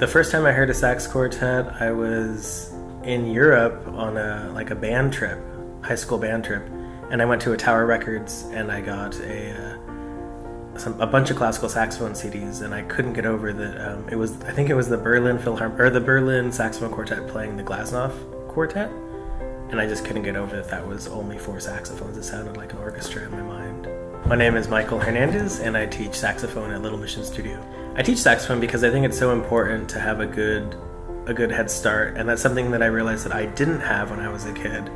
The first time I heard a sax quartet, I was in Europe on a band trip, high school band trip, and I went to a Tower Records and I got a bunch of classical saxophone CDs, and I couldn't get over that. I think it was the Berlin the Berlin Saxophone Quartet playing the Glasnow Quartet, and I just couldn't get over that was only 4 saxophones. It sounded like an orchestra in my mind. My name is Michael Hernandez, and I teach saxophone at Little Mission Studio. I teach saxophone because I think it's so important to have a good head start, and that's something that I realized that I didn't have when I was a kid.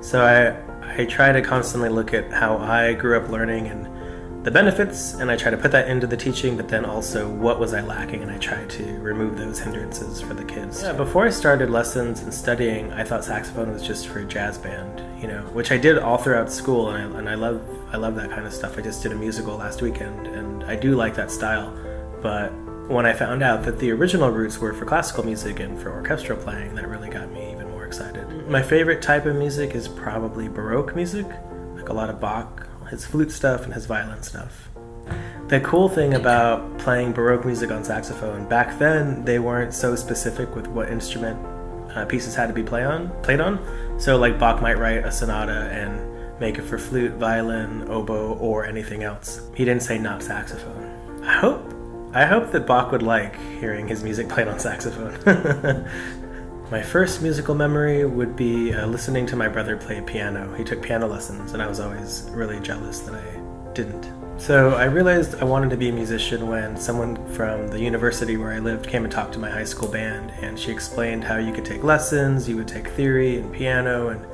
So I try to constantly look at how I grew up learning and the benefits, and I try to put that into the teaching, but then also what was I lacking, and I try to remove those hindrances for the kids. Yeah, before I started lessons and studying, I thought saxophone was just for jazz band, which I did all throughout school, and I love that kind of stuff. I just did a musical last weekend, and I do like that style. But when I found out that the original roots were for classical music and for orchestral playing, that really got me even more excited. My favorite type of music is probably Baroque music, like a lot of Bach, his flute stuff and his violin stuff. The cool thing about playing Baroque music on saxophone, back then they weren't so specific with what instrument pieces had to be played on. So like Bach might write a sonata and make it for flute, violin, oboe, or anything else. He didn't say not saxophone. I hope that Bach would like hearing his music played on saxophone. My first musical memory would be listening to my brother play piano. He took piano lessons, and I was always really jealous that I didn't. So I realized I wanted to be a musician when someone from the university where I lived came and talked to my high school band, and she explained how you could take lessons, you would take theory and piano, and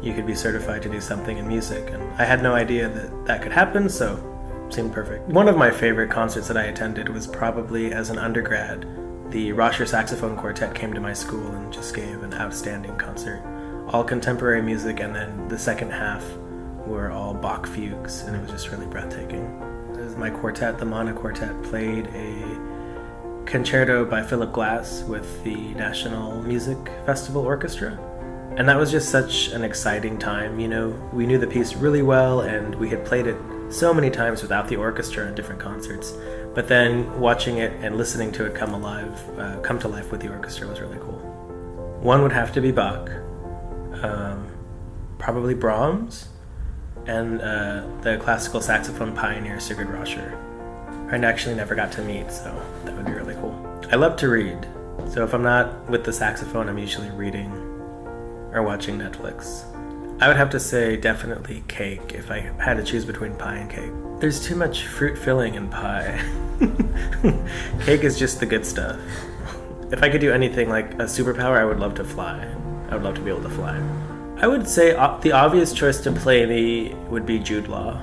you could be certified to do something in music. And I had no idea that could happen, so it seemed perfect. One of my favorite concerts that I attended was probably as an undergrad. The Rosher Saxophone Quartet came to my school and just gave an outstanding concert. All contemporary music, and then the second half were all Bach fugues, and it was just really breathtaking. My quartet, the Mana Quartet, played a concerto by Philip Glass with the National Music Festival Orchestra. And that was just such an exciting time. We knew the piece really well, and we had played it so many times without the orchestra in different concerts. But then watching it and listening to it come to life with the orchestra was really cool. One would have to be Bach, probably Brahms, and the classical saxophone pioneer Sigurd Roscher. I actually never got to meet, so that would be really cool. I love to read, so if I'm not with the saxophone, I'm usually reading or watching Netflix. I would have to say definitely cake if I had to choose between pie and cake. There's too much fruit filling in pie. Cake is just the good stuff. If I could do anything like a superpower, I would love to fly. I would love to be able to fly. I would say the obvious choice to play me would be Jude Law.